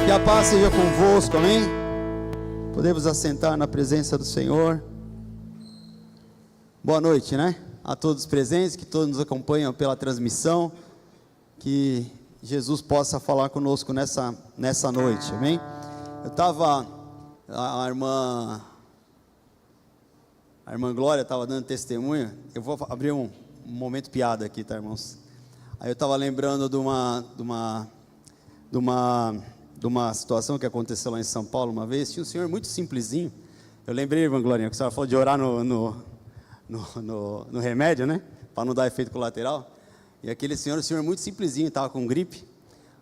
Que a paz seja convosco, amém? Podemos assentar na presença do Senhor. Boa noite, né? A todos os presentes, que todos nos acompanham pela transmissão. Que Jesus possa falar conosco nessa noite, amém? Eu estava, a irmã Glória estava dando testemunho. Eu vou abrir um momento piada aqui, tá, irmãos? Aí eu estava lembrando de uma situação que aconteceu lá em São Paulo uma vez. Tinha um senhor muito simplesinho. Eu lembrei, irmã Glorinha, que a senhora falou de orar no remédio, né? Para não dar efeito colateral. E aquele senhor, muito simplesinho, estava com gripe.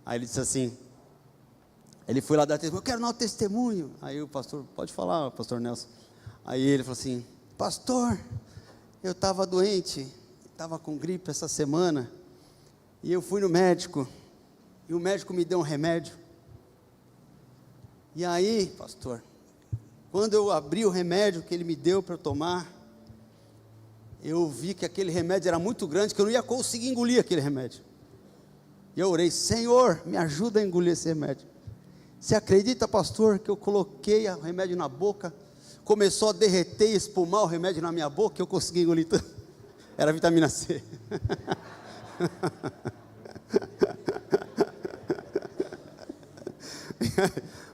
Aí ele disse assim, ele foi lá dar testemunho, eu quero dar um testemunho. Aí o pastor, pode falar, pastor Nelson. Aí ele falou assim, pastor, eu estava doente, estava com gripe essa semana, e eu fui no médico, e o médico me deu um remédio. E aí, pastor, quando eu abri o remédio que ele me deu para eu tomar, eu vi que aquele remédio era muito grande, que eu não ia conseguir engolir aquele remédio. E eu orei, Senhor, me ajuda a engolir esse remédio. Você acredita, pastor, que eu coloquei o remédio na boca, começou a derreter e espumar o remédio na minha boca, e eu consegui engolir tudo. Era vitamina C.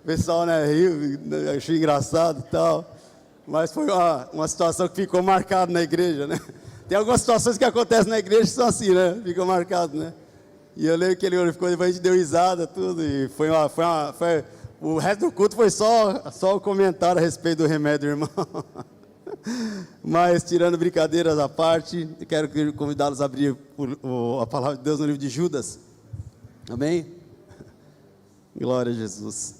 O pessoal, né, riu, achei engraçado e tal, mas foi uma situação que ficou marcada na igreja, né? Tem algumas situações que acontecem na igreja que são assim, né? Ficam marcadas, né? E eu lembro que ele ficou, depois a gente deu risada, tudo, e o resto do culto foi só o comentário a respeito do remédio, irmão. Mas, tirando brincadeiras à parte, eu quero convidá-los a abrir a palavra de Deus no livro de Judas. Amém? Glória a Jesus.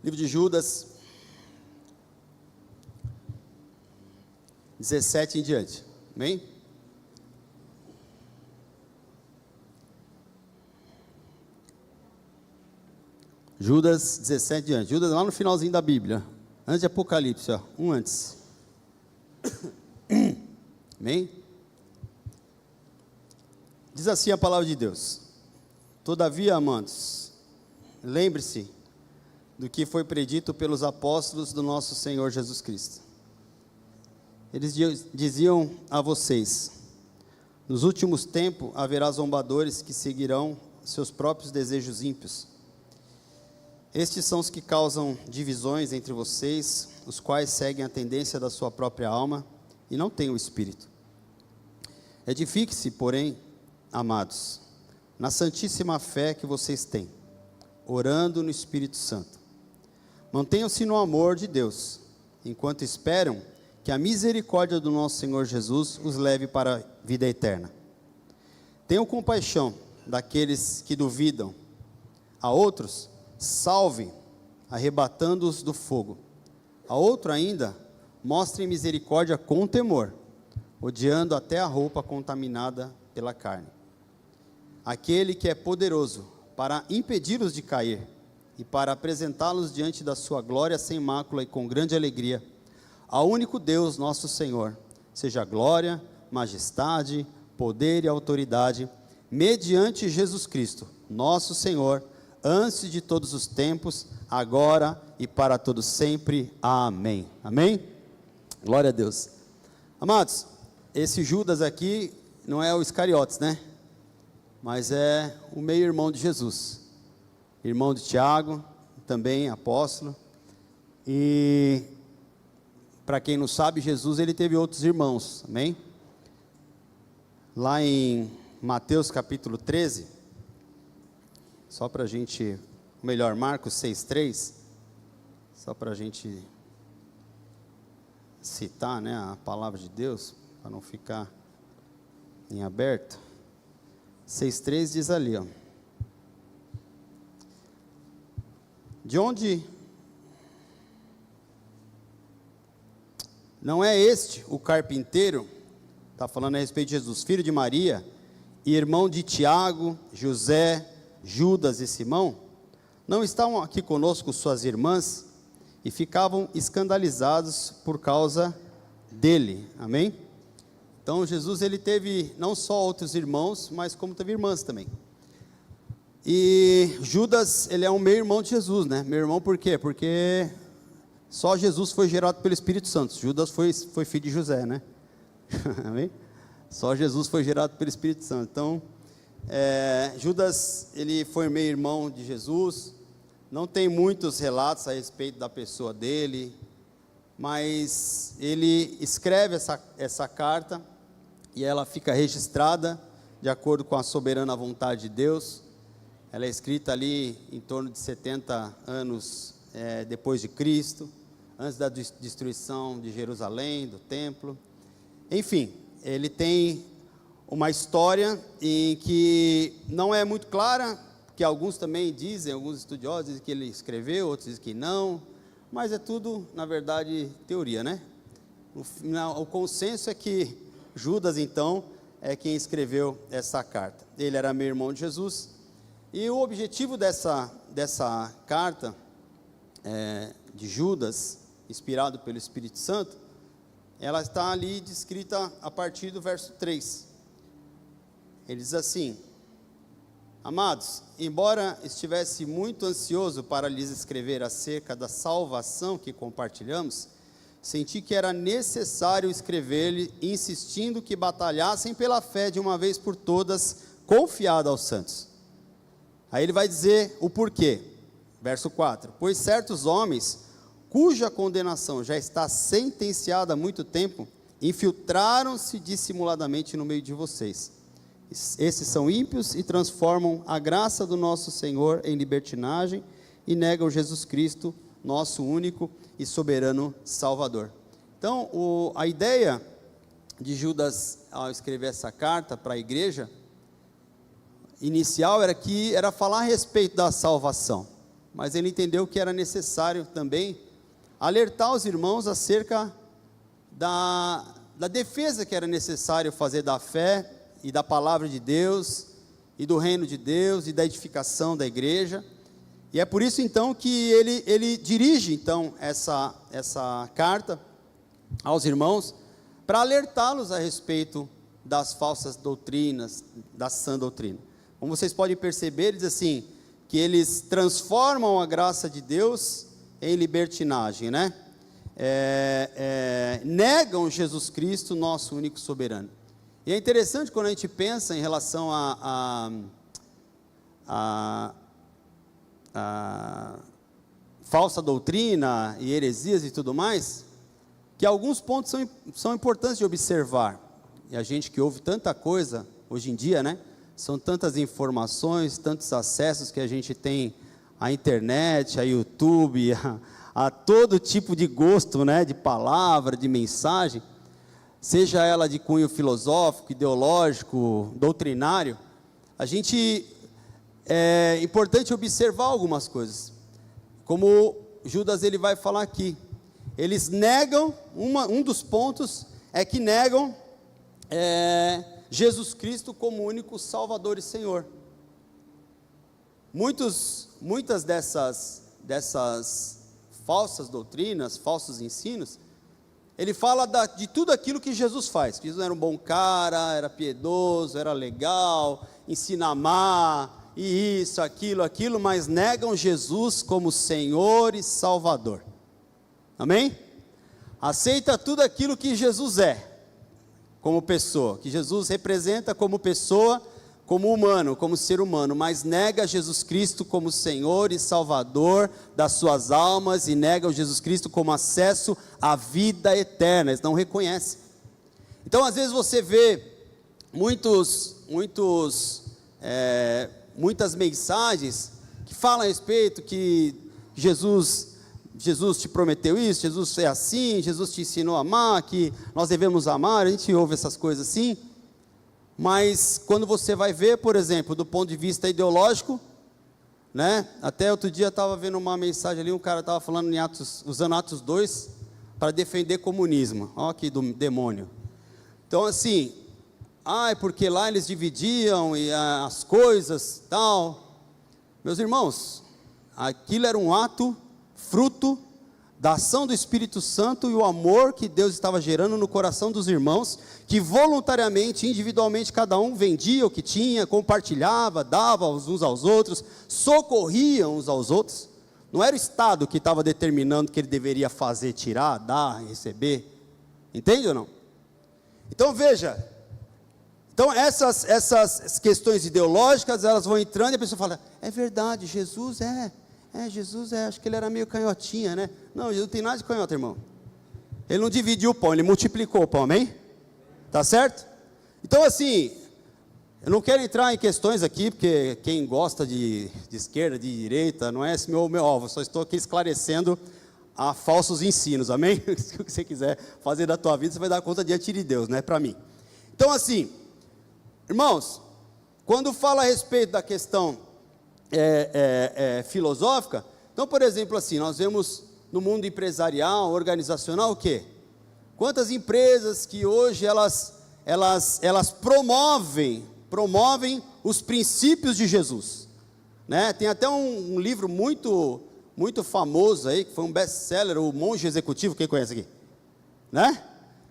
Livro de Judas 17 em diante, amém? Judas 17 em diante, Judas lá no finalzinho da Bíblia, antes de Apocalipse, ó, um antes, amém? Diz assim a palavra de Deus, todavia, amados, lembre-se do que foi predito pelos apóstolos do nosso Senhor Jesus Cristo. Eles diziam a vocês, nos últimos tempos haverá zombadores que seguirão seus próprios desejos ímpios. Estes são os que causam divisões entre vocês, os quais seguem a tendência da sua própria alma e não têm o Espírito. Edifique-se, porém, amados, na santíssima fé que vocês têm, orando no Espírito Santo. Mantenham-se no amor de Deus, enquanto esperam que a misericórdia do nosso Senhor Jesus os leve para a vida eterna. Tenham compaixão daqueles que duvidam. A outros, salvem, arrebatando-os do fogo. A outro ainda, mostrem misericórdia com temor, odiando até a roupa contaminada pela carne. Aquele que é poderoso para impedi-los de cair, e para apresentá-los diante da sua glória sem mácula e com grande alegria, ao único Deus, nosso Senhor, seja glória, majestade, poder e autoridade, mediante Jesus Cristo, nosso Senhor, antes de todos os tempos, agora e para todos sempre. Amém. Amém? Glória a Deus. Amados, esse Judas aqui não é o Iscariotes, né? Mas é o meio-irmão de Jesus. Irmão de Tiago, também apóstolo, e para quem não sabe, Jesus ele teve outros irmãos, amém? Lá em Mateus capítulo 13, só para a gente, melhor, Marcos 6,3, só para a gente citar, né, a palavra de Deus, para não ficar em aberto, 6,3 diz ali, ó. De onde não é este o carpinteiro, está falando a respeito de Jesus, filho de Maria, e irmão de Tiago, José, Judas e Simão? Não estão aqui conosco suas irmãs? e ficavam escandalizados por causa dele. Amém? Então Jesus, ele teve não só outros irmãos, mas como teve irmãs também. E Judas, ele é um meio-irmão de Jesus, né? Meio-irmão por quê? Porque só Jesus foi gerado pelo Espírito Santo. Judas foi filho de José, né? Amém? Só Jesus foi gerado pelo Espírito Santo. Então, Judas, ele foi meio-irmão de Jesus. Não tem muitos relatos a respeito da pessoa dele, mas ele escreve essa carta e ela fica registrada de acordo com a soberana vontade de Deus. Ela é escrita ali em torno de 70 anos depois de Cristo, antes da destruição de Jerusalém, do templo. Enfim, ele tem uma história em que não é muito clara, que alguns também dizem, alguns estudiosos dizem que ele escreveu, outros dizem que não, mas é tudo, na verdade, teoria, né? O consenso é que Judas, então, é quem escreveu essa carta. Ele era meio-irmão de Jesus, e o objetivo dessa carta de Judas, inspirado pelo Espírito Santo, ela está ali descrita a partir do verso 3. Ele diz assim: amados, embora estivesse muito ansioso para lhes escrever acerca da salvação que compartilhamos, senti que era necessário escrever-lhe, insistindo que batalhassem pela fé de uma vez por todas, confiada aos santos. Aí ele vai dizer o porquê, verso 4: pois certos homens, cuja condenação já está sentenciada há muito tempo, infiltraram-se dissimuladamente no meio de vocês. Esses são ímpios e transformam a graça do nosso Senhor em libertinagem e negam Jesus Cristo, nosso único e soberano Salvador. Então, a ideia de Judas, ao escrever essa carta para a igreja, inicial era falar a respeito da salvação, mas ele entendeu que era necessário também alertar os irmãos acerca da defesa que era necessário fazer da fé e da palavra de Deus, e do reino de Deus, e da edificação da igreja. E é por isso então que ele dirige então essa carta aos irmãos, para alertá-los a respeito das falsas doutrinas, da sã doutrina. Como vocês podem perceber, ele diz assim, que eles transformam a graça de Deus em libertinagem, né? Negam Jesus Cristo, nosso único soberano. E é interessante quando a gente pensa em relação a falsa doutrina e heresias e tudo mais, que alguns pontos são importantes de observar. E a gente que ouve tanta coisa hoje em dia, né? São tantas informações, tantos acessos que a gente tem à internet, a YouTube, a todo tipo de gosto, né? De palavra, de mensagem, seja ela de cunho filosófico, ideológico, doutrinário. É importante observar algumas coisas, como Judas ele vai falar aqui. Eles negam, um dos pontos é que negam Jesus Cristo como único Salvador e Senhor. Muitas dessas falsas doutrinas, falsos ensinos, ele fala de tudo aquilo que Jesus faz. Que Jesus era um bom cara, era piedoso, era legal, ensina a amar, e isso, aquilo, mas negam Jesus como Senhor e Salvador. Amém? Aceita tudo aquilo que Jesus é, como pessoa, que Jesus representa como pessoa, como humano, como ser humano, mas nega Jesus Cristo como Senhor e Salvador das suas almas, e nega Jesus Cristo como acesso à vida eterna. Eles não reconhecem. Então, às vezes você vê muitas mensagens que falam a respeito que Jesus te prometeu isso, Jesus é assim, Jesus te ensinou a amar, que nós devemos amar. A gente ouve essas coisas assim, mas quando você vai ver, por exemplo, do ponto de vista ideológico, né? Até outro dia eu estava vendo uma mensagem ali, um cara estava falando usando Atos 2 para defender comunismo. Olha que do demônio. Então assim, porque lá eles dividiam e as coisas, tal. Meus irmãos, aquilo era um ato fruto da ação do Espírito Santo e o amor que Deus estava gerando no coração dos irmãos, que voluntariamente, individualmente, cada um vendia o que tinha, compartilhava, dava uns aos outros, socorria uns aos outros. Não era o Estado que estava determinando o que ele deveria fazer, tirar, dar, receber. Entende ou não? Então veja, então essas questões ideológicas, elas vão entrando e a pessoa fala, é verdade, Jesus acho que ele era meio canhotinha, né? Não, Jesus não tem nada de canhota, irmão. Ele não dividiu o pão, ele multiplicou o pão, amém? Tá certo? Então assim, eu não quero entrar em questões aqui, porque quem gosta de esquerda, de direita, não é esse meu alvo, só estou aqui esclarecendo a falsos ensinos, amém? Se você quiser fazer da tua vida, você vai dar conta diante de Deus, não é para mim. Então assim, irmãos, quando fala a respeito da questão filosófica, então, por exemplo, assim, nós vemos no mundo empresarial, organizacional, o quê? Quantas empresas que hoje elas promovem os princípios de Jesus, né? Tem até um livro muito famoso aí, que foi um best-seller, o Monge Executivo, quem conhece aqui? Né?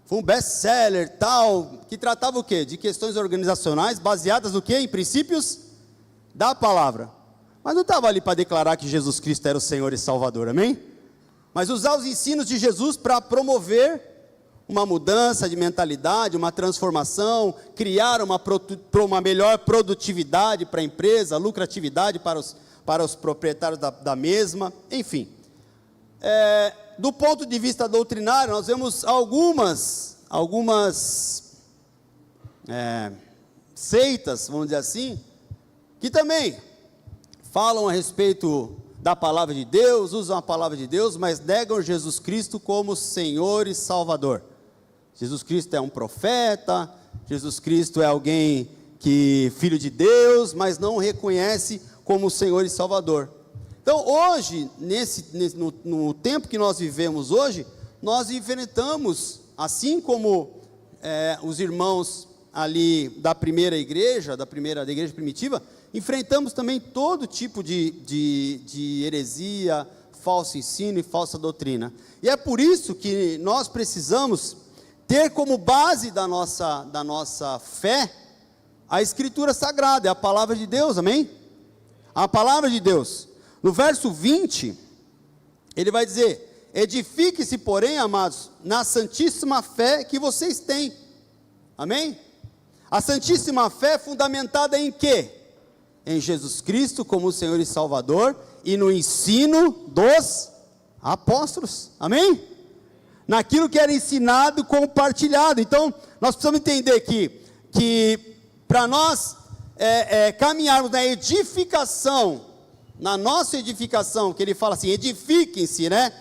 Foi um best-seller, tal, que tratava o quê? De questões organizacionais, baseadas no quê? Em princípios da palavra. Mas não estava ali para declarar que Jesus Cristo era o Senhor e Salvador, amém? Mas usar os ensinos de Jesus para promover uma mudança de mentalidade, uma transformação, criar uma melhor produtividade para a empresa, lucratividade para os proprietários da mesma, enfim. Do ponto de vista doutrinário, nós vemos algumas seitas, vamos dizer assim, que também falam a respeito da palavra de Deus, usam a palavra de Deus, mas negam Jesus Cristo como Senhor e Salvador. Jesus Cristo é um profeta, Jesus Cristo é alguém filho de Deus, mas não reconhece como Senhor e Salvador. Então hoje, no tempo que nós vivemos hoje, nós enfrentamos, assim como os irmãos ali da primeira igreja, da igreja primitiva, enfrentamos também todo tipo de heresia, falso ensino e falsa doutrina. E é por isso que nós precisamos ter como base da nossa fé a Escritura Sagrada, é a palavra de Deus, amém? A palavra de Deus. No verso 20, ele vai dizer, edifique-se, porém, amados, na santíssima fé que vocês têm, amém? A santíssima fé é fundamentada em quê? Em Jesus Cristo como Senhor e Salvador e no ensino dos apóstolos, amém? Naquilo que era ensinado, compartilhado. Então, nós precisamos entender que para nós caminharmos na edificação, na nossa edificação, que ele fala assim, edifiquem-se, né?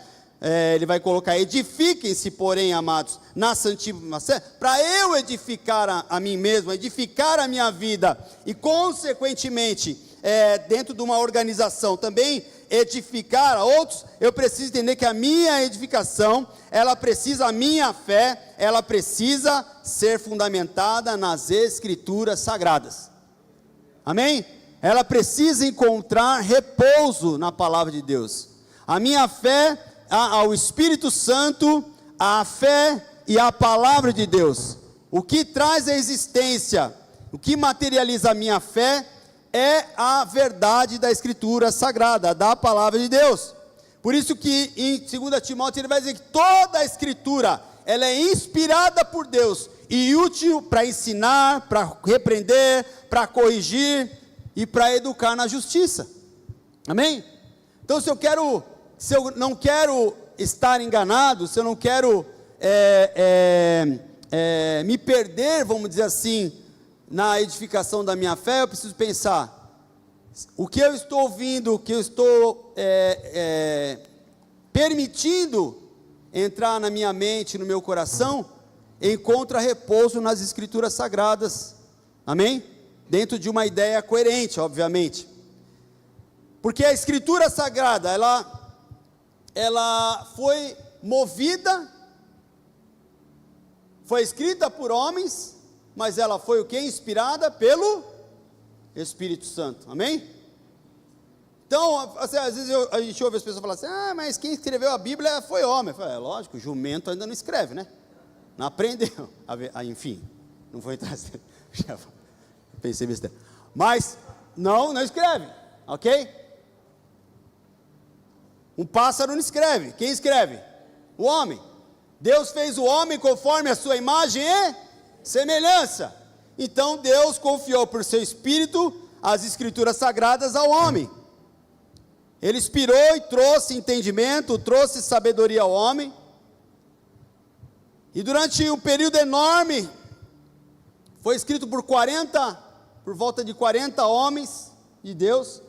Ele vai colocar, edifiquem-se, porém, amados, na santíssima fé, para eu edificar a mim mesmo, edificar a minha vida, e consequentemente, dentro de uma organização, também edificar a outros, eu preciso entender que a minha edificação, a minha fé, ela precisa ser fundamentada nas Escrituras Sagradas, amém? Ela precisa encontrar repouso na palavra de Deus. A minha fé ao Espírito Santo, a fé e a palavra de Deus. O que traz a existência, o que materializa a minha fé, é a verdade da Escritura Sagrada, da palavra de Deus. Por isso que em 2 Timóteo ele vai dizer que toda a Escritura, ela é inspirada por Deus e útil para ensinar, para repreender, para corrigir e para educar na justiça, amém? Então se eu não quero estar enganado, se eu não quero me perder, vamos dizer assim, na edificação da minha fé, eu preciso pensar, o que eu estou ouvindo, o que eu estou permitindo entrar na minha mente, no meu coração, encontra repouso nas Escrituras Sagradas, amém? Dentro de uma ideia coerente, obviamente, porque a Escritura Sagrada, ela foi movida, foi escrita por homens, mas ela foi o que? Inspirada pelo Espírito Santo, amém? Então, assim, às vezes a gente ouve as pessoas falar assim, mas quem escreveu a Bíblia foi homem. Eu falo, é lógico, o jumento ainda não escreve, né? Não aprendeu. Enfim, não vou entrar, já pensei besteira. Mas, não escreve, ok? Um pássaro não escreve, quem escreve? O homem. Deus fez o homem conforme a sua imagem e semelhança. Então Deus confiou por seu Espírito as Escrituras Sagradas ao homem. Ele inspirou e trouxe entendimento, trouxe sabedoria ao homem. E durante um período enorme, foi escrito por volta de 40 homens de Deus.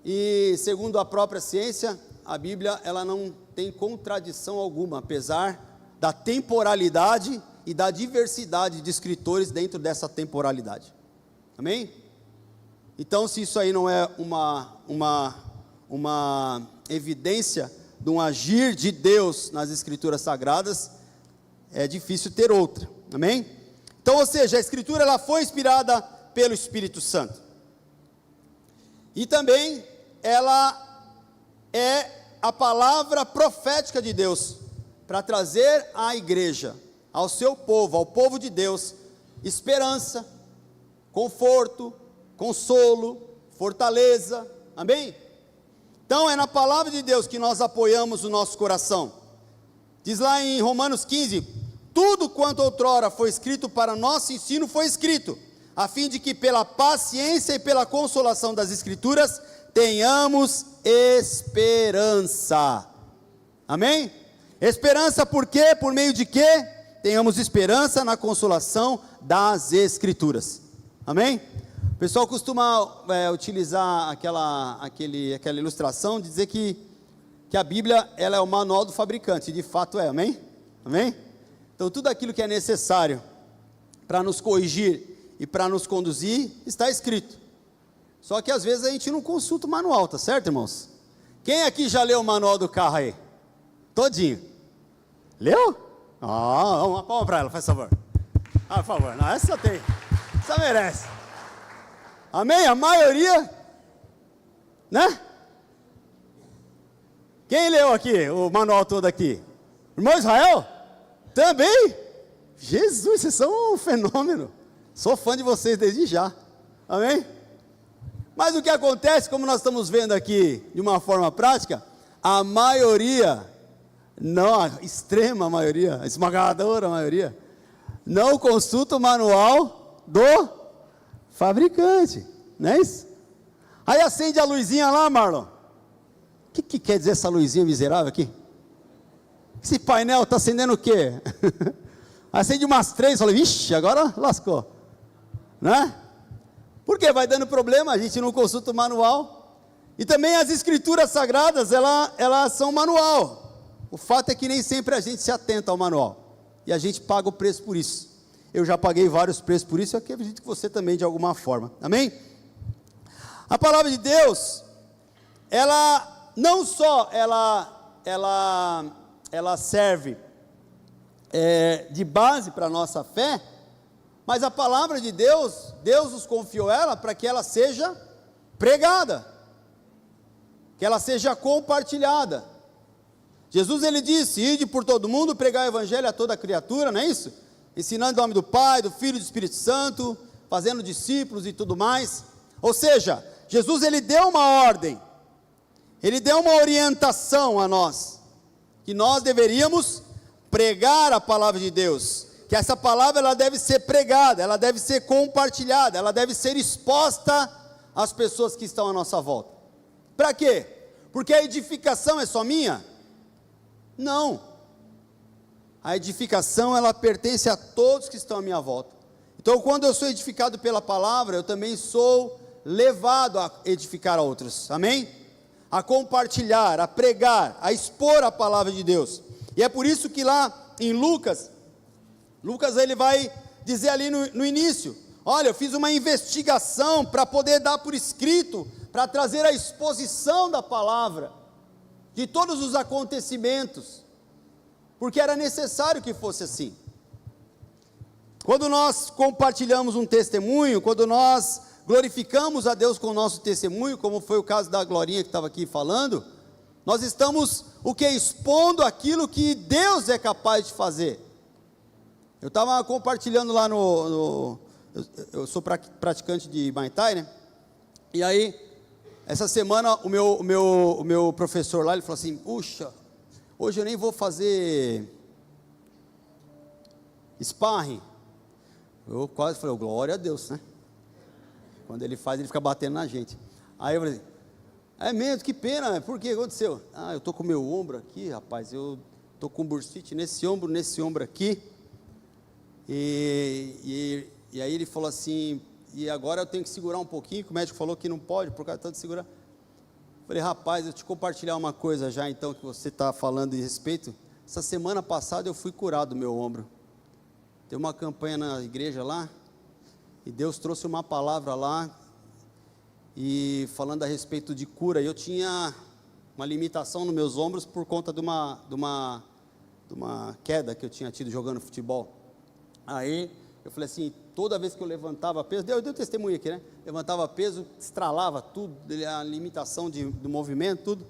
E segundo a própria ciência, a Bíblia ela não tem contradição alguma, apesar da temporalidade e da diversidade de escritores dentro dessa temporalidade. Amém? Então, se isso aí não é uma evidência de um agir de Deus nas Escrituras Sagradas, é difícil ter outra. Amém? Então, ou seja, a Escritura ela foi inspirada pelo Espírito Santo. E também ela é a palavra profética de Deus para trazer à igreja, ao seu povo, ao povo de Deus, esperança, conforto, consolo, fortaleza, amém? Então é na palavra de Deus que nós apoiamos o nosso coração. Diz lá em Romanos 15, tudo quanto outrora foi escrito para nosso ensino foi escrito, a fim de que pela paciência e pela consolação das Escrituras, tenhamos esperança, amém? Esperança por quê? Por meio de quê? Tenhamos esperança na consolação das Escrituras, amém? O pessoal costuma utilizar aquela ilustração, de dizer que a Bíblia ela é o manual do fabricante, e de fato é, amém? Amém? Então tudo aquilo que é necessário para nos corrigir e para nos conduzir, está escrito. Só que às vezes a gente não consulta o manual, tá certo, irmãos? Quem aqui já leu o manual do carro aí? Todinho. Leu? Uma palma para ela, faz favor. Por favor, não, essa tem, essa merece. Amém? A maioria, né? Quem leu aqui, o manual todo aqui? Irmão Israel? Também? Jesus, vocês são um fenômeno. Sou fã de vocês desde já. Amém? Mas o que acontece, como nós estamos vendo aqui de uma forma prática, a maioria, não, a extrema maioria, a esmagadora maioria, não consulta o manual do fabricante, não é isso? Aí acende a luzinha lá, Marlon. O que quer dizer essa luzinha miserável aqui? Esse painel está acendendo o quê? Acende umas 3, falei, vixe, agora lascou, né? Porque vai dando problema, a gente não consulta o manual. E também as Escrituras Sagradas, elas são manual. O fato é que nem sempre a gente se atenta ao manual, e a gente paga o preço por isso. Eu já paguei vários preços por isso, e eu acredito que você também de alguma forma, amém? A palavra de Deus, ela não só, ela serve de base para a nossa fé, mas a palavra de Deus, Deus nos confiou ela para que ela seja pregada, que ela seja compartilhada. Jesus ele disse, ide por todo mundo, pregar o evangelho a toda criatura, não é isso? Ensinando em nome do Pai, do Filho e do Espírito Santo, fazendo discípulos e tudo mais. Ou seja, Jesus ele deu uma ordem, ele deu uma orientação a nós, que nós deveríamos pregar a palavra de Deus, que essa palavra ela deve ser pregada, ela deve ser compartilhada, ela deve ser exposta às pessoas que estão à nossa volta. Para quê? Porque a edificação é só minha? Não. A edificação ela pertence a todos que estão à minha volta. Então quando eu sou edificado pela palavra, eu também sou levado a edificar a outros, amém? A compartilhar, a pregar, a expor a palavra de Deus. E é por isso que lá em Lucas ele vai dizer ali no início, olha, eu fiz uma investigação para poder dar por escrito, para trazer a exposição da palavra, de todos os acontecimentos, porque era necessário que fosse assim. Quando nós compartilhamos um testemunho, quando nós glorificamos a Deus com o nosso testemunho, como foi o caso da Glorinha que estava aqui falando, nós estamos o que? Expondo aquilo que Deus é capaz de fazer. Eu estava compartilhando lá eu sou praticante de Muay Thai, né? E aí, essa semana o meu professor lá, ele falou assim, puxa, hoje eu nem vou fazer sparring. Eu quase falei, glória a Deus, né? Quando ele faz, ele fica batendo na gente. Aí eu falei, é mesmo, que pena, por que aconteceu? Eu estou com o meu ombro aqui, rapaz, eu estou com bursite nesse ombro aqui, e aí ele falou assim, e agora eu tenho que segurar um pouquinho, que o médico falou que não pode, por causa de tanto segurar. Eu falei, rapaz, eu te compartilhar uma coisa já então, que você está falando em respeito. Essa semana passada eu fui curado do meu ombro. Tem uma campanha na igreja lá, e Deus trouxe uma palavra lá, e falando a respeito de cura, eu tinha uma limitação nos meus ombros por conta de uma queda que eu tinha tido jogando futebol. Aí eu falei assim, toda vez que eu levantava peso, deu testemunho aqui, né? Levantava peso, estralava tudo, a limitação do movimento, tudo.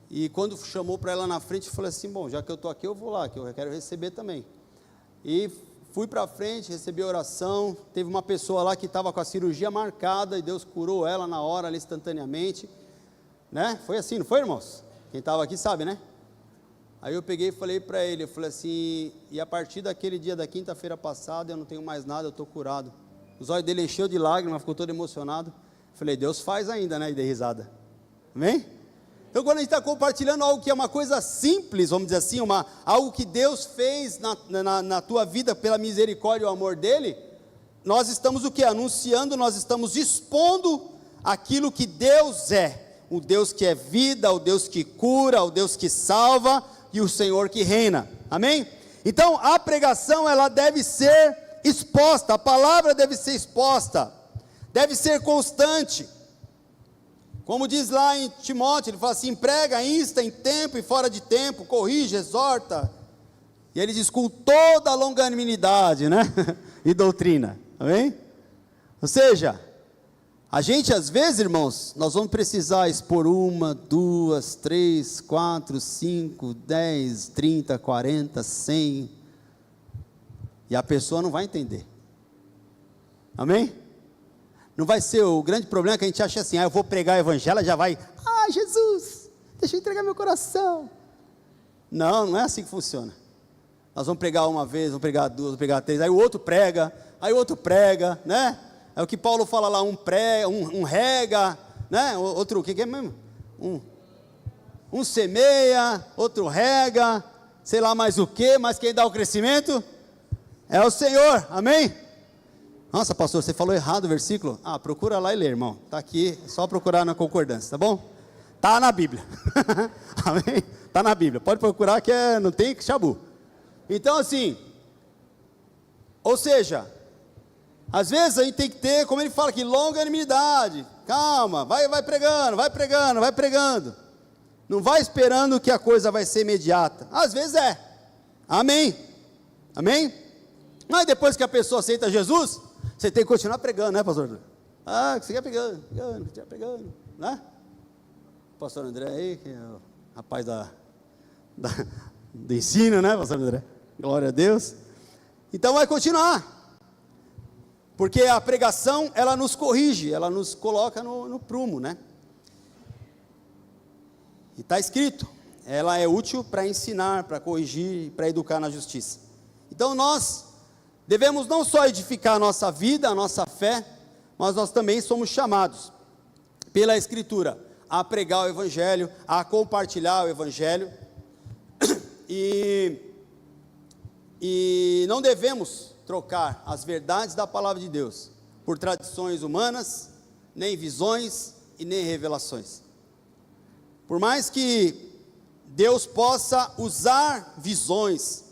E quando chamou para ela na frente, eu falei assim, bom, já que eu estou aqui, eu vou lá, que eu quero receber também. E fui para frente, recebi a oração, teve uma pessoa lá que estava com a cirurgia marcada, e Deus curou ela na hora, ali, instantaneamente, né? Foi assim, não foi, irmãos? Quem estava aqui sabe, né? Aí eu peguei e falei para ele, eu falei assim, e a partir daquele dia da quinta-feira passada, eu não tenho mais nada, eu estou curado. Os olhos dele encheu de lágrimas, ficou todo emocionado. Falei, Deus faz ainda, né? E dei risada. Amém? Então, quando a gente está compartilhando algo que é uma coisa simples, vamos dizer assim, algo que Deus fez na tua vida pela misericórdia e o amor dEle, nós estamos o que? Anunciando, nós estamos expondo aquilo que Deus é, o Deus que é vida, o Deus que cura, o Deus que salva e o Senhor que reina, amém? Então, a pregação, ela deve ser exposta, a palavra deve ser exposta, deve ser constante. Como diz lá em Timóteo, ele fala assim, prega, insta em tempo e fora de tempo, corrige, exorta, e ele diz com toda a longanimidade, né, e doutrina, amém? Ou seja, a gente às vezes, irmãos, nós vamos precisar expor 1, 2, 3, 4, 5, 10, 30, 40, 100, e a pessoa não vai entender, amém? Não vai ser o grande problema que a gente acha assim, eu vou pregar o evangelho, já vai, Jesus, deixa eu entregar meu coração. Não, não é assim que funciona. Nós vamos pregar uma vez, vamos pregar duas, vamos pregar três, aí o outro prega, né? É o que Paulo fala lá, um rega, né? Outro, o que é mesmo? Um semeia, outro rega, sei lá mais o que, mas quem dá o crescimento é o Senhor, amém? Nossa, pastor, você falou errado o versículo. Procura lá e lê, irmão. Está aqui, é só procurar na concordância, tá bom? Está na Bíblia. Amém? Está na Bíblia. Pode procurar que não tem chabu. Então, assim, ou seja, às vezes a gente tem que ter, como ele fala aqui, longanimidade. Calma, vai pregando. Não vai esperando que a coisa vai ser imediata. Às vezes é. Amém? Mas depois que a pessoa aceita Jesus, você tem que continuar pregando, né, pastor? Você quer pregando, né? O pastor André aí, que é o rapaz do ensino, né, pastor André? Glória a Deus. Então vai continuar, porque a pregação, ela nos corrige, ela nos coloca no prumo, né? E está escrito, ela é útil para ensinar, para corrigir, para educar na justiça. Então nós devemos não só edificar a nossa vida, a nossa fé, mas nós também somos chamados pela Escritura a pregar o Evangelho, a compartilhar o Evangelho, e não devemos trocar as verdades da palavra de Deus por tradições humanas, nem visões e nem revelações. Por mais que Deus possa usar visões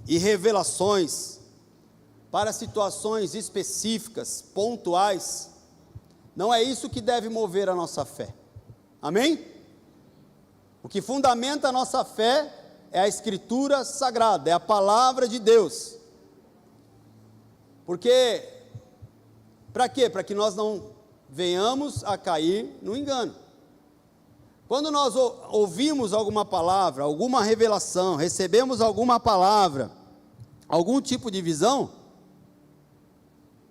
e revelações para situações específicas, pontuais, não é isso que deve mover a nossa fé, amém? O que fundamenta a nossa fé é a Escritura Sagrada, é a Palavra de Deus, porque Para quê? Para que nós não venhamos a cair no engano. Quando nós ouvimos alguma palavra, alguma revelação, recebemos alguma palavra, algum tipo de visão,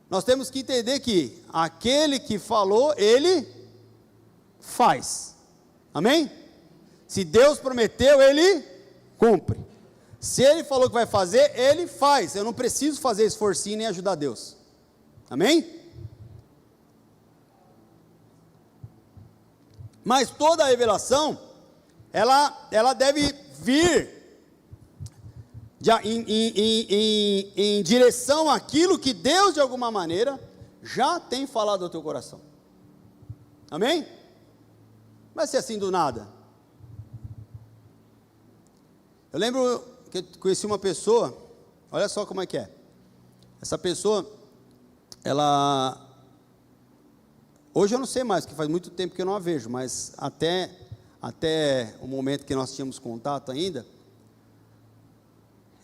nós temos que entender que aquele que falou, ele faz. Amém? Se Deus prometeu, ele cumpre. Se ele falou que vai fazer, ele faz. Eu não preciso fazer esforcinho nem ajudar Deus. Amém? Mas toda a revelação, ela deve vir em direção àquilo que Deus, de alguma maneira, já tem falado ao teu coração. Amém? Não vai ser assim do nada. Eu lembro que eu conheci uma pessoa, olha só como é que é. Essa pessoa, hoje eu não sei mais, porque faz muito tempo que eu não a vejo, mas até o momento que nós tínhamos contato ainda,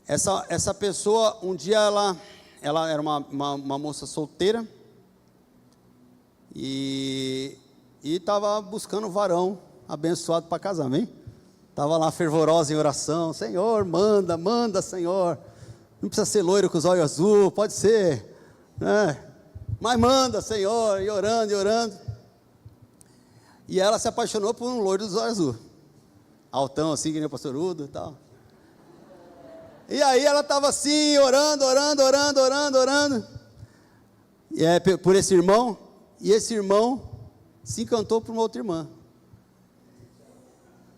essa pessoa, um dia ela era uma moça solteira, e estava buscando um varão abençoado para casar, amém? Estava lá fervorosa em oração, Senhor, manda, Senhor, não precisa ser loiro com os olhos azul, pode ser, né? Mas manda, Senhor, e orando, e ela se apaixonou por um loiro dos olhos azul, altão assim, que nem o pastor Udo e tal, e aí ela estava assim, orando, e por esse irmão, e esse irmão se encantou por uma outra irmã,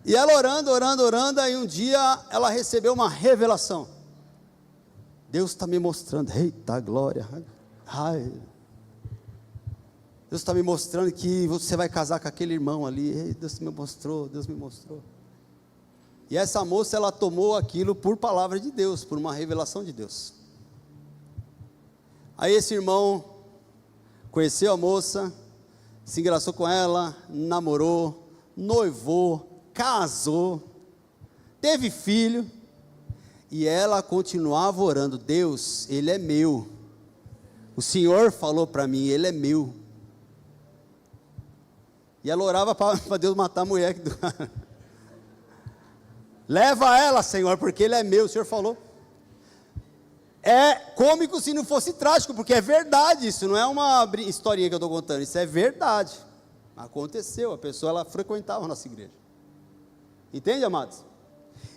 e ela orando, aí um dia ela recebeu uma revelação, Deus está me mostrando, eita glória, ai, Deus está me mostrando que você vai casar com aquele irmão ali, ei, Deus me mostrou, e essa moça, ela tomou aquilo por palavra de Deus, por uma revelação de Deus. Aí esse irmão conheceu a moça, se engraçou com ela, namorou, noivou, casou, teve filho, e ela continuava orando, Deus, ele é meu, o Senhor falou para mim, ele é meu, e ela orava para Deus matar a mulher, leva ela, Senhor, porque ele é meu, o Senhor falou. É cômico se não fosse trágico, porque é verdade, isso não é uma historinha que eu estou contando, isso é verdade, aconteceu, a pessoa, ela frequentava a nossa igreja, entende, amados?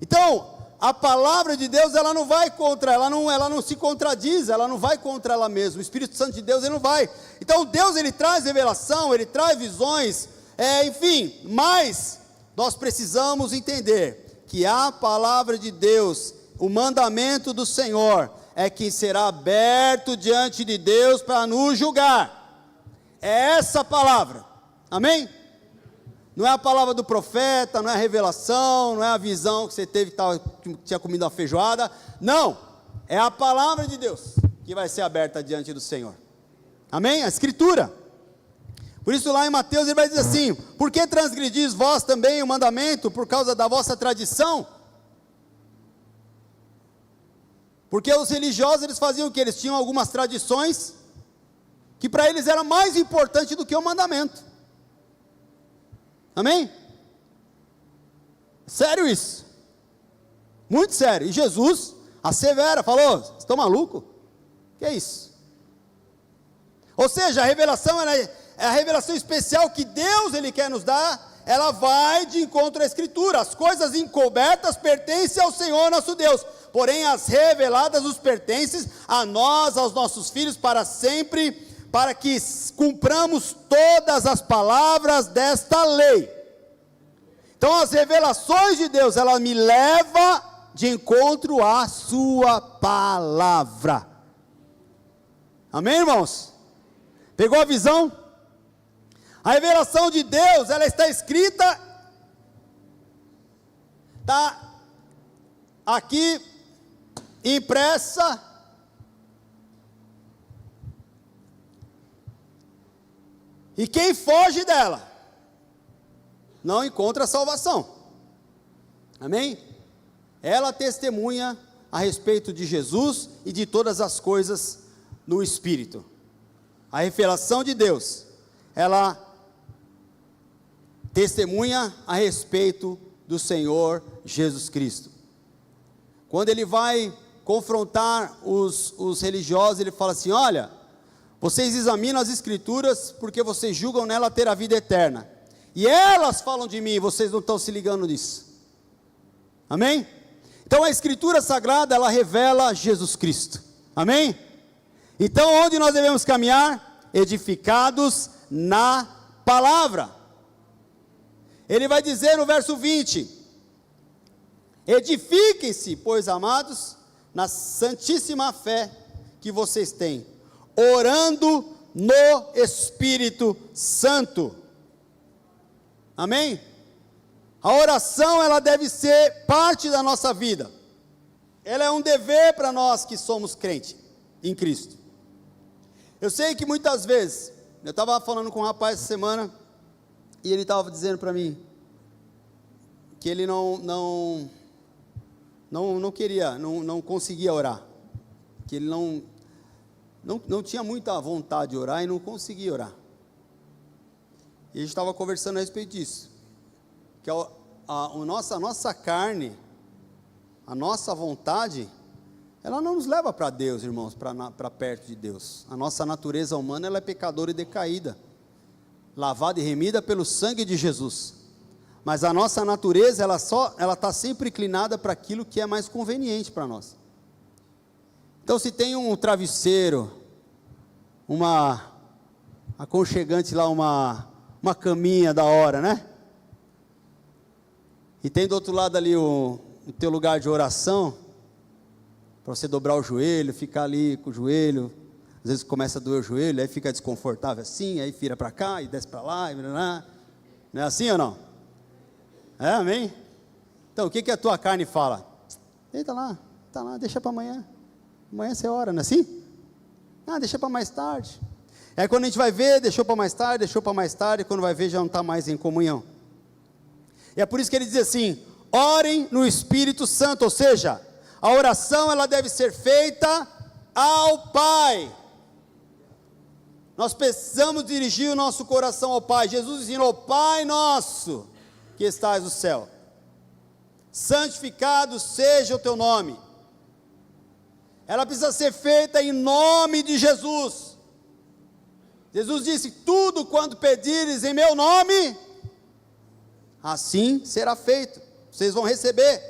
Então, a palavra de Deus, ela não vai contra, ela não se contradiz, ela não vai contra ela mesma, o Espírito Santo de Deus, ele não vai. Então Deus, ele traz revelação, ele traz visões, enfim, mas nós precisamos entender que a palavra de Deus, o mandamento do Senhor, é que será aberto diante de Deus para nos julgar, é essa palavra, amém? Não é a palavra do profeta, não é a revelação, não é a visão que você teve que tinha comido uma feijoada, não, é a palavra de Deus que vai ser aberta diante do Senhor, amém? A Escritura. Por isso lá em Mateus ele vai dizer assim, por que transgredis vós também o mandamento por causa da vossa tradição? Porque os religiosos, eles faziam o que? Eles tinham algumas tradições, que para eles era mais importante do que o mandamento, amém? Sério isso, muito sério, e Jesus assevera, falou, vocês estão malucos? Que é isso? Ou seja, a revelação é a revelação especial que Deus, ele quer nos dar, ela vai de encontro à Escritura, as coisas encobertas pertencem ao Senhor nosso Deus, porém as reveladas nos pertencem a nós, aos nossos filhos, para sempre, para que cumpramos todas as palavras desta lei. Então as revelações de Deus, ela me leva de encontro à sua palavra, amém, irmãos? Pegou a visão? A revelação de Deus, ela está escrita, está aqui, impressa, e quem foge dela, não encontra salvação, amém? Ela testemunha a respeito de Jesus e de todas as coisas no Espírito. A revelação de Deus, ela testemunha a respeito do Senhor Jesus Cristo. Quando ele vai confrontar os religiosos, ele fala assim: olha, vocês examinam as escrituras porque vocês julgam nela ter a vida eterna, e elas falam de mim e vocês não estão se ligando nisso. Amém? Então a escritura sagrada, ela revela Jesus Cristo. Amém? Então onde nós devemos caminhar? Edificados na palavra. Ele vai dizer no verso 20: edifiquem-se, pois amados, na santíssima fé que vocês têm, orando no Espírito Santo. Amém? A oração, ela deve ser parte da nossa vida. Ela é um dever para nós que somos crentes em Cristo. Eu sei que muitas vezes, eu estava falando com um rapaz essa semana, e ele estava dizendo para mim que ele não queria, não conseguia orar, que ele não tinha muita vontade de orar e não conseguia orar. E a gente estava conversando a respeito disso, que a nossa carne, a nossa vontade, ela não nos leva para Deus, irmãos, para perto de Deus. A nossa natureza humana, ela é pecadora e decaída, lavada e remida pelo sangue de Jesus. Mas a nossa natureza, ela está sempre inclinada para aquilo que é mais conveniente para nós. Então, se tem um travesseiro, uma aconchegante lá, uma caminha da hora, né? E tem do outro lado ali o teu lugar de oração, para você dobrar o joelho, ficar ali com o joelho. Às vezes começa a doer o joelho, aí fica desconfortável assim, aí vira para cá e desce para lá, não é assim ou não? É, amém? Então, o que a tua carne fala? Eita lá, tá lá, deixa para amanhã. Amanhã você ora, não é assim? Ah, deixa para mais tarde. Aí quando a gente vai ver, deixou para mais tarde, quando vai ver já não está mais em comunhão. E é por isso que ele diz assim: orem no Espírito Santo, ou seja, a oração, ela deve ser feita ao Pai. Nós precisamos dirigir o nosso coração ao Pai. Jesus ensinou: Pai nosso que estás no céu, santificado seja o teu nome. Ela precisa ser feita em nome de Jesus. Jesus disse: tudo quanto pedires em meu nome, assim será feito, vocês vão receber.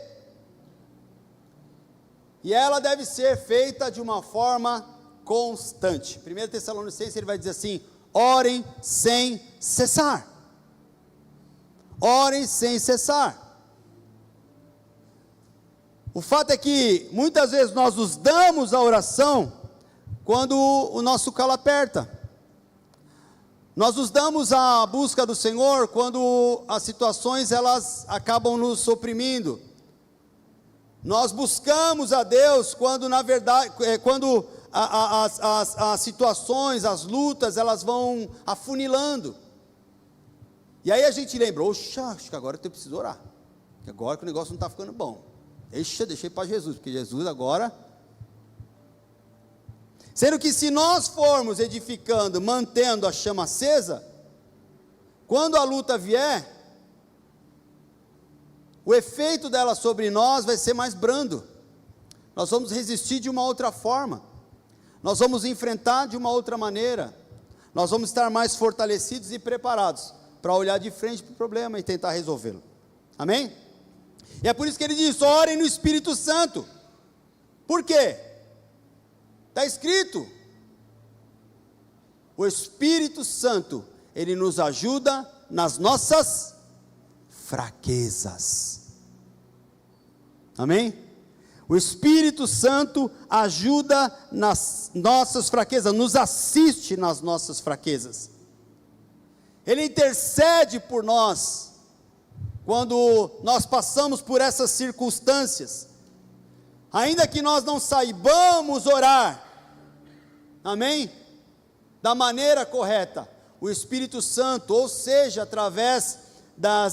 E ela deve ser feita de uma forma constante. 1 Tessalonicenses, ele vai dizer assim: orem sem cessar. Orem sem cessar. O fato é que muitas vezes nós nos damos a oração quando o nosso calo aperta. Nós nos damos à busca do Senhor quando as situações, elas acabam nos oprimindo. Nós buscamos a Deus quando, na verdade, quando as situações, as lutas, elas vão afunilando. E aí a gente lembra: oxa, acho que agora eu preciso orar, porque agora que o negócio não está ficando bom. Deixei para Jesus, porque Jesus agora... Sendo que se nós formos edificando, mantendo a chama acesa, quando a luta vier, o efeito dela sobre nós vai ser mais brando. Nós vamos resistir de uma outra forma, nós vamos enfrentar de uma outra maneira, nós vamos estar mais fortalecidos e preparados para olhar de frente para o problema e tentar resolvê-lo. Amém? E é por isso que ele diz: orem no Espírito Santo. Por quê? Está escrito: o Espírito Santo, ele nos ajuda nas nossas fraquezas. Amém? O Espírito Santo ajuda nas nossas fraquezas, nos assiste nas nossas fraquezas. Ele intercede por nós quando nós passamos por essas circunstâncias. Ainda que nós não saibamos orar, amém? Da maneira correta, o Espírito Santo, ou seja, através da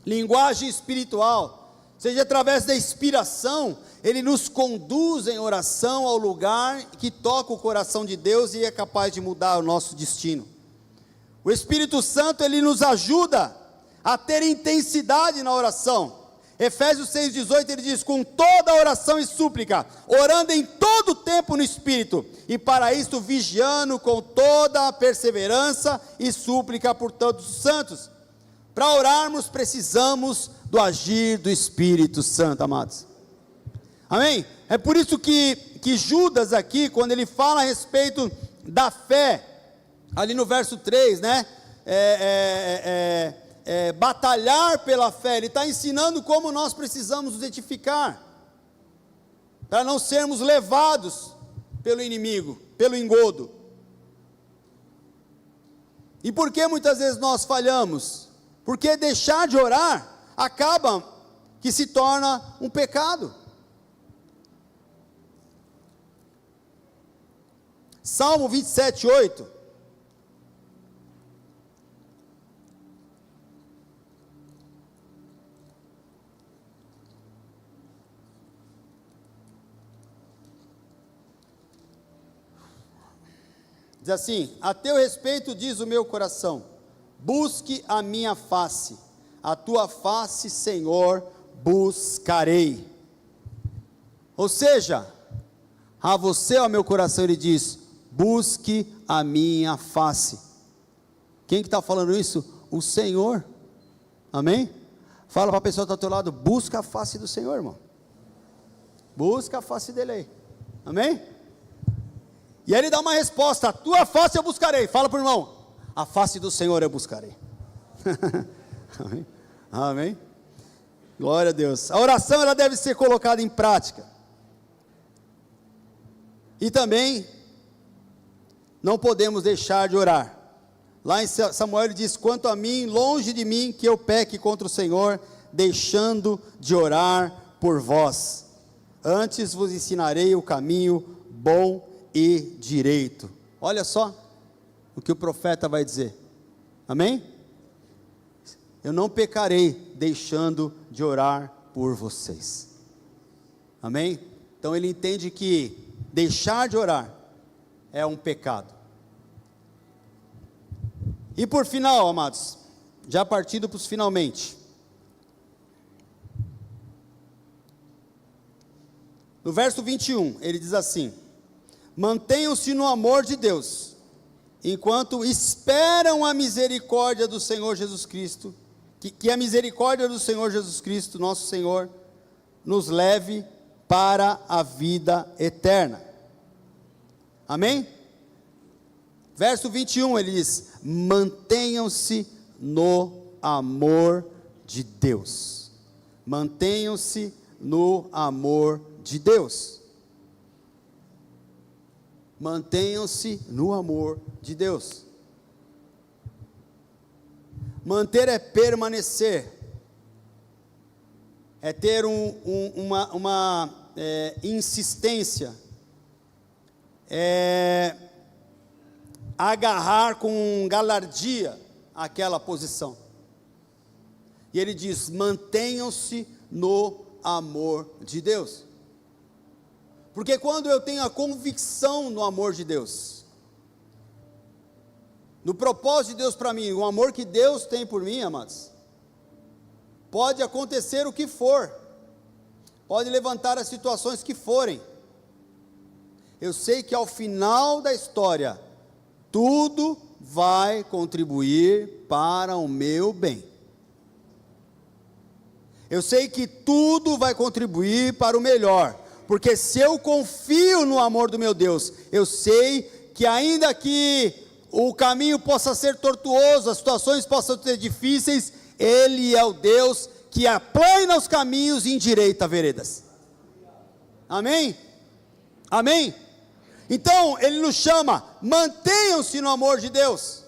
linguagem espiritual, seja, através da inspiração, Ele nos conduz em oração ao lugar que toca o coração de Deus e é capaz de mudar o nosso destino. O Espírito Santo, Ele nos ajuda a ter intensidade na oração. Efésios 6,18, ele diz: com toda oração e súplica, orando em todo tempo no Espírito, e para isto vigiando com toda a perseverança e súplica por todos os santos. Para orarmos, precisamos do agir do Espírito Santo, amados. Amém? É por isso que Judas aqui, quando ele fala a respeito da fé, ali no verso 3, né? Batalhar pela fé, ele está ensinando como nós precisamos nos edificar, para não sermos levados pelo inimigo, pelo engodo. E por que muitas vezes nós falhamos? Porque deixar de orar, acaba que se torna um pecado. Salmo 27:8, diz assim: a teu respeito diz o meu coração, busque a minha face, a tua face, Senhor, buscarei. Ou seja, a você, ó meu coração, ele diz: busque a minha face. Quem que está falando isso? O Senhor. Amém? Fala para a pessoa que está ao teu lado: busca a face do Senhor, irmão. Busca a face dele aí. Amém? E aí ele dá uma resposta: a tua face eu buscarei. Fala para o irmão: a face do Senhor eu buscarei. Amém? Amém? Glória a Deus. A oração, ela deve ser colocada em prática. E também não podemos deixar de orar. Lá em Samuel ele diz: quanto a mim, longe de mim que eu peque contra o Senhor, deixando de orar por vós. Antes vos ensinarei o caminho bom e direito. Olha só o que o profeta vai dizer. Amém? Eu não pecarei deixando de orar por vocês. Amém? Então ele entende que deixar de orar é um pecado. E por final, amados, já partindo para os finalmente, no verso 21, ele diz assim: mantenham-se no amor de Deus, enquanto esperam a misericórdia do Senhor Jesus Cristo, que a misericórdia do Senhor Jesus Cristo, nosso Senhor, nos leve para a vida eterna. Amém? Verso 21, ele diz: mantenham-se no amor de Deus. Mantenham-se no amor de Deus. Mantenham-se no amor de Deus. Manter é permanecer, é ter uma insistência, é agarrar com galardia aquela posição. E ele diz: mantenham-se no amor de Deus. Porque quando eu tenho a convicção no amor de Deus, no propósito de Deus para mim, o amor que Deus tem por mim, amados, pode acontecer o que for, pode levantar as situações que forem, eu sei que ao final da história, tudo vai contribuir para o meu bem. Eu sei que tudo vai contribuir para o melhor, porque se eu confio no amor do meu Deus, eu sei que ainda que o caminho possa ser tortuoso, as situações possam ser difíceis, Ele é o Deus que aplana os caminhos e endireita veredas. Amém? Amém? Então, Ele nos chama: mantenham-se no amor de Deus.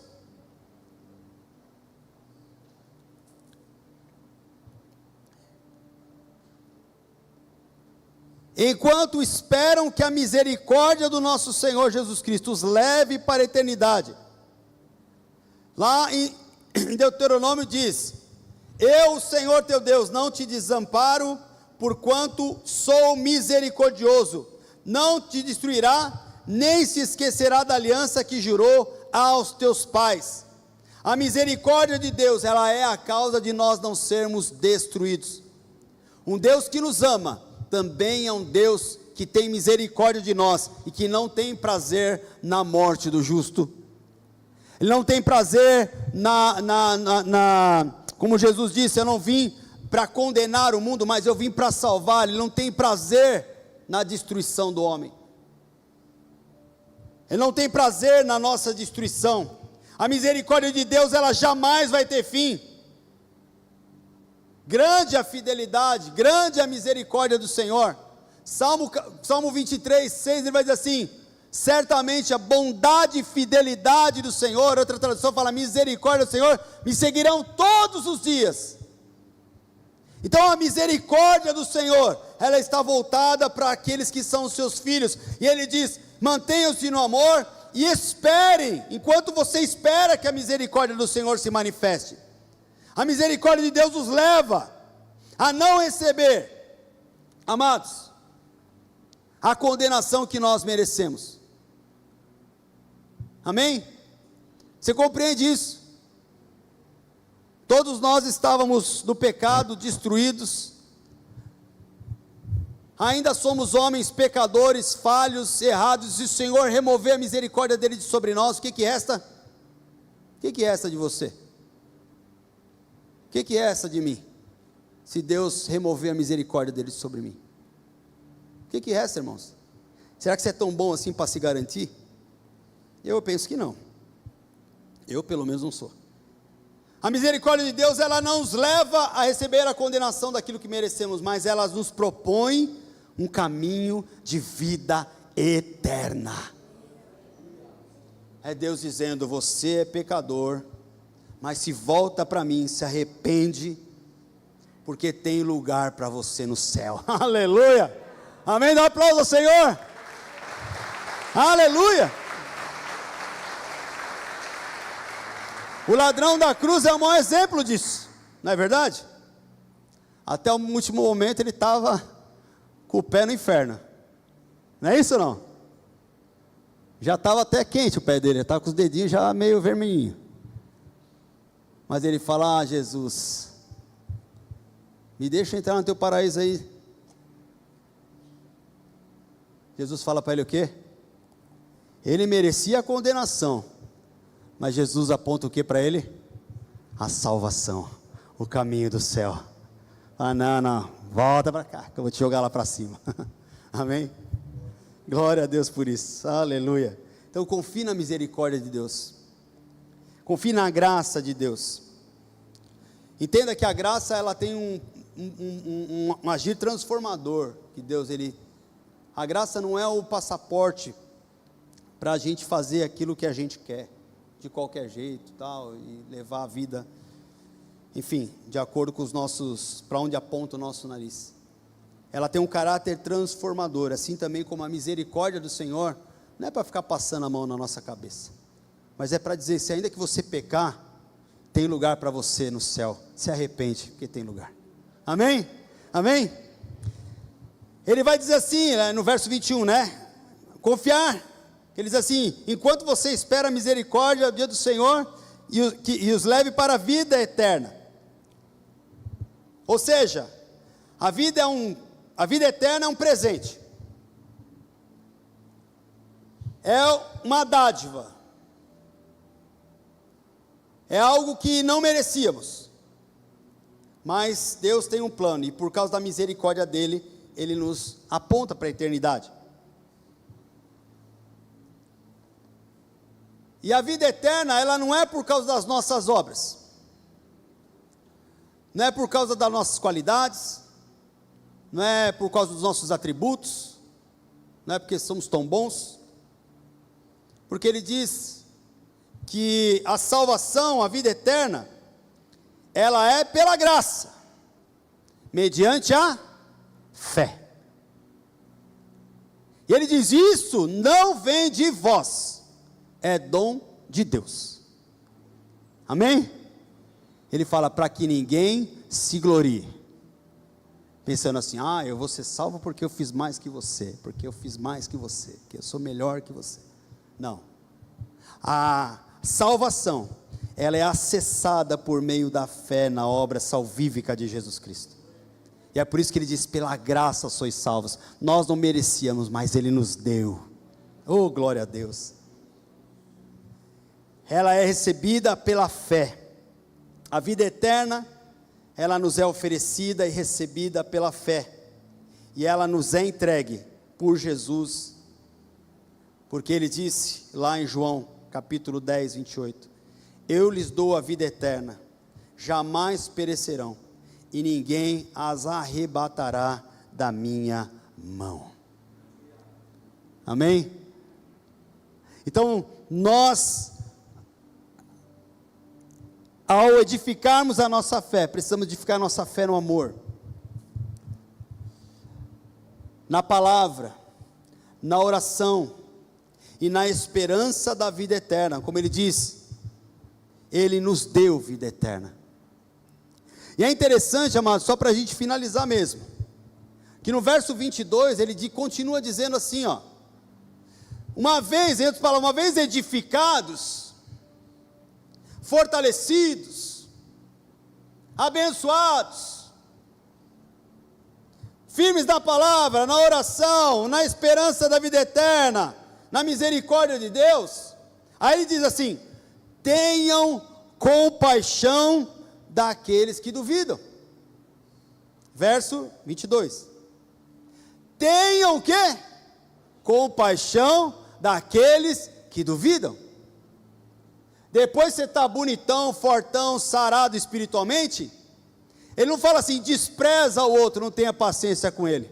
Enquanto esperam que a misericórdia do nosso Senhor Jesus Cristo os leve para a eternidade. Lá em Deuteronômio diz: Eu, o Senhor teu Deus, não te desamparo, porquanto sou misericordioso, não te destruirá, nem se esquecerá da aliança que jurou aos teus pais. A misericórdia de Deus, ela é a causa de nós não sermos destruídos. Um Deus que nos ama, também é um Deus que tem misericórdia de nós, e que não tem prazer na morte do justo. Ele não tem prazer como Jesus disse, eu não vim para condenar o mundo, mas eu vim para salvar. Ele não tem prazer na destruição do homem. Ele não tem prazer na nossa destruição. A misericórdia de Deus, ela jamais vai ter fim. Grande a fidelidade, grande a misericórdia do Senhor. Salmo 23, 6, ele vai dizer assim: certamente a bondade e fidelidade do Senhor, outra tradução fala, misericórdia do Senhor, me seguirão todos os dias. Então a misericórdia do Senhor, ela está voltada para aqueles que são os seus filhos, e ele diz, mantenham-se no amor, e esperem, enquanto você espera que a misericórdia do Senhor se manifeste. A misericórdia de Deus nos leva a não receber, amados, a condenação que nós merecemos. Amém? Você compreende isso? Todos nós estávamos no pecado, destruídos, ainda somos homens pecadores, falhos, errados, e o Senhor remover a misericórdia dele de sobre nós. O que resta? O que resta de você? O que resta de mim? Se Deus remover a misericórdia dele sobre mim, o que resta, irmãos? Será que você é tão bom assim para se garantir? Eu penso que não. Eu pelo menos não sou. A misericórdia de Deus, ela não nos leva a receber a condenação daquilo que merecemos, mas ela nos propõe um caminho de vida eterna. É Deus dizendo, você é pecador, mas se volta para mim, se arrepende, porque tem lugar para você no céu. Aleluia! Amém? Dá um aplauso ao Senhor. Aleluia! O ladrão da cruz é o maior exemplo disso, não é verdade? Até o último momento ele estava com o pé no inferno, não é isso ou não? Já estava até quente o pé dele, estava com os dedinhos já meio vermelhinho. Mas ele fala, Jesus, me deixa entrar no teu paraíso aí. Jesus fala para ele o quê? Ele merecia a condenação, mas Jesus aponta o que para ele? A salvação, o caminho do céu. Ah, não, volta para cá, que eu vou te jogar lá para cima. Amém? Glória a Deus por isso, aleluia. Então confie na misericórdia de Deus, confie na graça de Deus. Entenda que a graça, ela tem um agir transformador, que Deus, a graça não é o passaporte para a gente fazer aquilo que a gente quer, de qualquer jeito, tal, e levar a vida, enfim, de acordo com os nossos, para onde aponta o nosso nariz. Ela tem um caráter transformador, assim também como a misericórdia do Senhor, não é para ficar passando a mão na nossa cabeça, mas é para dizer, se ainda que você pecar, tem lugar para você no céu, se arrepende, porque tem lugar. Amém? Amém? Ele vai dizer assim, no verso 21, né? Confiar. Ele diz assim, enquanto você espera a misericórdia do dia do Senhor, e os leve para a vida eterna. Ou seja, a vida eterna é um presente. É uma dádiva. É algo que não merecíamos. Mas Deus tem um plano, e por causa da misericórdia dele, ele nos aponta para a eternidade. E a vida eterna, ela não é por causa das nossas obras, não é por causa das nossas qualidades, não é por causa dos nossos atributos, não é porque somos tão bons, porque ele diz que a salvação, a vida eterna, ela é pela graça, mediante a fé. E ele diz, isso não vem de vós, é dom de Deus. Amém? Ele fala, para que ninguém se glorie. Pensando assim, eu vou ser salvo porque eu fiz mais que você, porque eu fiz mais que você, que eu sou melhor que você. Não. A salvação, ela é acessada por meio da fé na obra salvífica de Jesus Cristo. E é por isso que ele diz, pela graça sois salvos. Nós não merecíamos, mas ele nos deu. Oh, glória a Deus. Ela é recebida pela fé. A vida eterna, ela nos é oferecida e recebida pela fé. E ela nos é entregue por Jesus. Porque ele disse lá em João, capítulo 10, 28. Eu lhes dou a vida eterna, jamais perecerão, e ninguém as arrebatará da minha mão. Amém? Então, nós, ao edificarmos a nossa fé, precisamos edificar a nossa fé no amor, na palavra, na oração e na esperança da vida eterna. Como ele diz, ele nos deu vida eterna. E é interessante, amados, só para a gente finalizar mesmo, que no verso 22 ele continua dizendo assim, uma vez edificados, fortalecidos, abençoados, firmes na palavra, na oração, na esperança da vida eterna, na misericórdia de Deus, aí ele diz assim, tenham compaixão daqueles que duvidam. Verso 22. Tenham o quê? Compaixão daqueles que duvidam. Depois você está bonitão, fortão, sarado espiritualmente, ele não fala assim, despreza o outro, não tenha paciência com ele,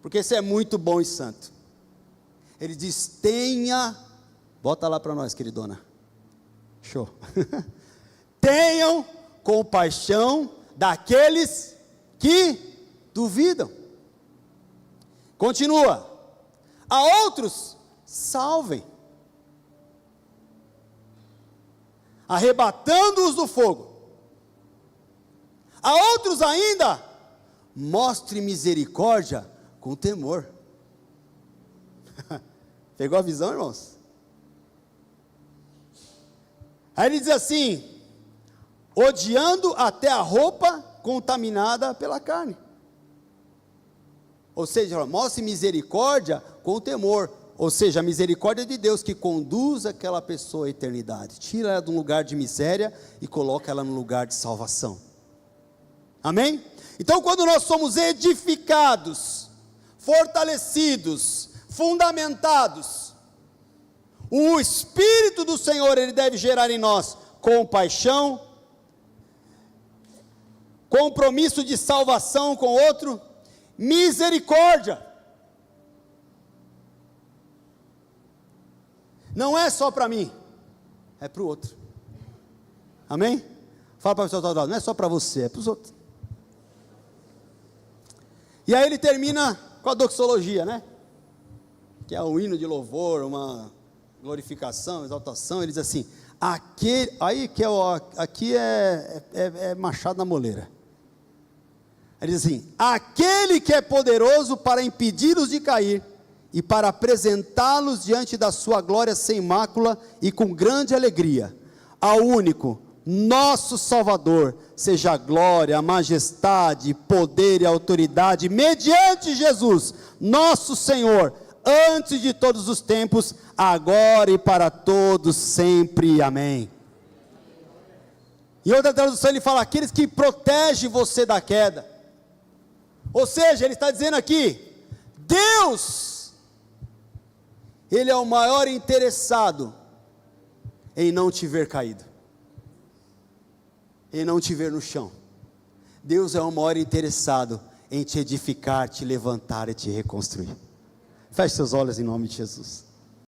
porque você é muito bom e santo. Ele diz, bota lá para nós, queridona, show, tenham compaixão daqueles que duvidam. Continua, a outros salvem, arrebatando-os do fogo. A outros ainda, mostre misericórdia com temor. Pegou a visão, irmãos? Aí ele diz assim, odiando até a roupa contaminada pela carne. Ou seja, mostre misericórdia com temor. Ou seja, a misericórdia de Deus que conduz aquela pessoa à eternidade. Tira ela de um lugar de miséria e coloca ela no lugar de salvação. Amém? Então quando nós somos edificados, fortalecidos, fundamentados, o Espírito do Senhor, ele deve gerar em nós compaixão, compromisso de salvação com o outro, misericórdia. Não é só para mim, é para o outro. Amém? Fala para o pessoal, não é só para você, é para os outros. E aí ele termina com a doxologia, né? Que é um hino de louvor, uma glorificação, exaltação. Ele diz assim, aqui é machado na moleira. Ele diz assim, aquele que é poderoso para impedi-los de cair, e para apresentá-los diante da sua glória sem mácula e com grande alegria, ao único, nosso Salvador, seja a glória, a majestade, poder e autoridade, mediante Jesus, nosso Senhor, antes de todos os tempos, agora e para todos sempre, amém. Em outra tradução ele fala, aqueles que protegem você da queda. Ou seja, ele está dizendo aqui, Deus, ele é o maior interessado em não te ver caído, em não te ver no chão. Deus é o maior interessado em te edificar, te levantar e te reconstruir. Feche seus olhos em nome de Jesus.